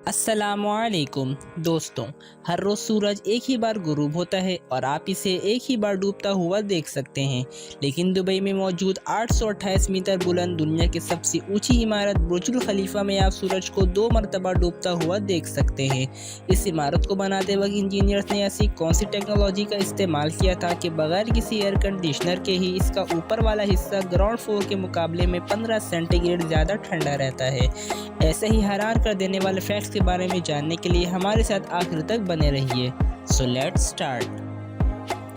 अस्सलामुअलैकुम दोस्तों। हर रोज़ सूरज एक ही बार गुरूब होता है और आप इसे एक ही बार डूबता हुआ देख सकते हैं। लेकिन दुबई में मौजूद 828 मीटर बुलंद दुनिया की सबसे ऊंची इमारत बुर्जुल खलीफा में आप सूरज को 2 मरतबा डूबता हुआ देख सकते हैं। इस इमारत को बनाते वक्त इंजीनियर्स ने ऐसी कौन सी टेक्नोलॉजी का इस्तेमाल किया था कि बगैर किसी एयर कंडीशनर के ही इसका ऊपर वाला हिस्सा ग्राउंड फ्लोर के मुकाबले में 15 सेंटीग्रेड ज़्यादा ठंडा रहता है। ऐसे ही हैरान कर देने वाले फैक्ट्स के बारे में जानने के लिए हमारे साथ आखिर तक बने रहिए। So let's start.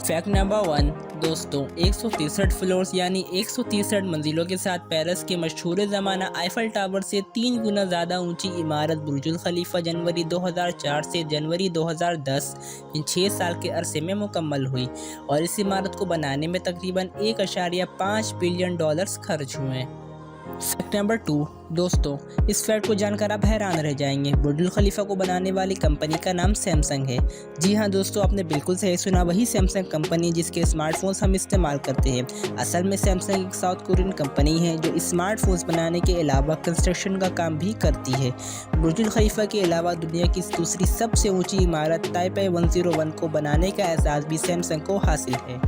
Fact number 1 दोस्तों, 163 फ्लोर्स यानी 163 मंजिलों के साथ पेरिस के मशहूर ज़माना आईफल टावर से 3 गुना ज़्यादा ऊंची इमारत बुर्जुल खलीफा जनवरी 2004 से जनवरी 2010 इन 6 साल के अरसे में मुकम्मल हुई और इस इमारत को बनाने में तकरीबन 1.5 बिलियन डॉलर्स खर्च हुए। फैक्ट नंबर 2 दोस्तों, इस फैक्ट को जानकर आप हैरान रह जाएंगे। बुर्जुल खलीफा को बनाने वाली कंपनी का नाम सैमसंग है। जी हाँ दोस्तों, आपने बिल्कुल सही सुना, वही सैमसंग कंपनी जिसके स्मार्टफोन्स हम इस्तेमाल करते हैं। असल में सैमसंग एक साउथ कोरियन कंपनी है जो स्मार्टफोन्स बनाने के अलावा कंस्ट्रक्शन का काम भी करती है। बुर्जुल खलीफा के अलावा दुनिया की दूसरी सबसे ऊँची इमारत ताइपे 101 को बनाने का एजाज़ भी सैमसंग को हासिल है।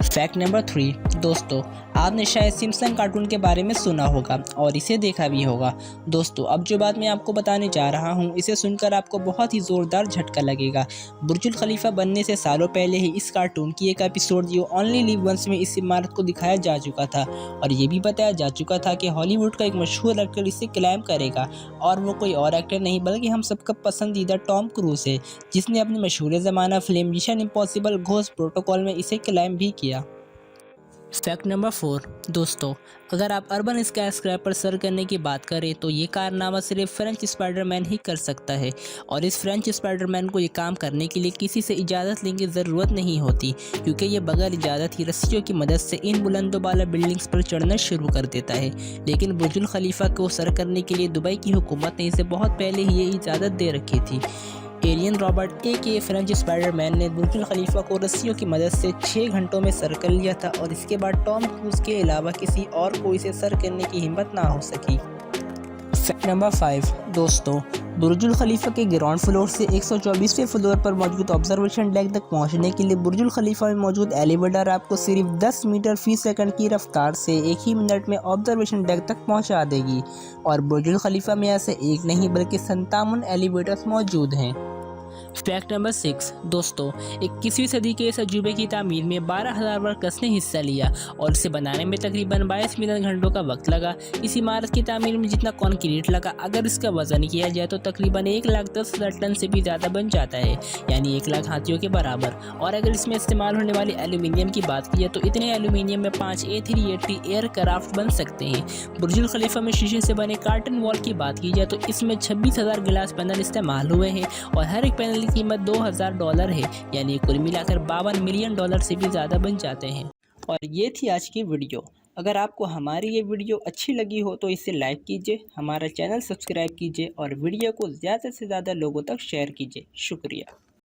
फैक्ट नंबर 3 दोस्तों, आपने शायद सिम्पसन कार्टून के बारे में सुना होगा और इसे देखा भी होगा। दोस्तों, अब जो बात मैं आपको बताने जा रहा हूँ इसे सुनकर आपको बहुत ही ज़ोरदार झटका लगेगा। बुर्जुल खलीफा बनने से सालों पहले ही इस कार्टून की एक एपिसोड जो ओनली लिव वंस में इस इमारत को दिखाया जा चुका था और ये भी बताया जा चुका था कि हॉलीवुड का एक मशहूर एक्टर इसे क्लेम करेगा और वो कोई और एक्टर नहीं बल्कि हम सबका पसंदीदा टॉम क्रूज है, जिसने अपनी मशहूर ज़माना film mission impossible ghost protocol में इसे क्लेम भी किया। फैक्ट नंबर 4 दोस्तों, अगर आप अर्बन स्काईस्क्रैपर सर करने की बात करें तो ये कारनामा सिर्फ फ्रेंच स्पाइडरमैन ही कर सकता है और इस फ्रेंच स्पाइडरमैन को ये काम करने के लिए किसी से इजाज़त लेने की ज़रूरत नहीं होती, क्योंकि ये बगैर इजाज़त ही रस्सियों की मदद से इन बुलंदोबाला बिल्डिंग्स पर चढ़ना शुरू कर देता है। लेकिन बुर्जुल खलीफा को सर करने के लिए दुबई की हुकूमत ने इसे बहुत पहले ही ये इजाज़त दे रखी थी। एरियन रॉबर्ट के फ्रेंच स्पाइडरमैन ने बुर्जुल खलीफा को रस्सियों की मदद से 6 घंटों में सर कर लिया था और इसके बाद टॉम क्रूज के अलावा किसी और को इसे सर करने की हिम्मत ना हो सकी। फैक्ट नंबर 5 दोस्तों, बुर्जुल खलीफा के ग्राउंड फ्लोर से 124वें फ्लोर पर मौजूद ऑब्जर्वेशन डेक तक पहुंचने के लिए बुर्जुल खलीफा में मौजूद एलिवेटर आपको सिर्फ 10 मीटर फी सेकंड की रफ्तार से एक ही मिनट में ऑब्जर्वेशन डेक तक पहुंचा देगी और बुर्जुल खलीफा में ऐसे एक नहीं बल्कि 57 एलिवेटर्स मौजूद हैं। फैक्ट नंबर 6 दोस्तों, 21वीं सदी के इस अजूबे की तामीर में 12,000 वर्कर्स ने हिस्सा लिया और इसे बनाने में तकरीबन 22 मिलियन घंटों का वक्त लगा। इस इमारत की तामीर में जितना कंक्रीट लगा, अगर इसका वजन किया जाए तो तकरीबन 1,10,000 टन से भी ज़्यादा बन जाता है, यानी 1,00,000 हाथियों के बराबर। और अगर इसमें इस्तेमाल होने वाली एल्यूमिनियम की बात की जाए तो इतने एल्यूमिनियम में 5 A380 एयरक्राफ्ट बन सकते हैं। बुर्जुल खलीफा में शीशे से बने कार्टन वॉल की बात की जाए तो इसमें 26,000 गिलास पैनल इस्तेमाल हुए हैं और हर एक पैनल की कीमत $2,000 है, यानी कुल मिलाकर $52 मिलियन से भी ज़्यादा बन जाते हैं। और ये थी आज की वीडियो। अगर आपको हमारी ये वीडियो अच्छी लगी हो तो इसे लाइक कीजिए, हमारा चैनल सब्सक्राइब कीजिए और वीडियो को ज़्यादा से ज़्यादा लोगों तक शेयर कीजिए। शुक्रिया।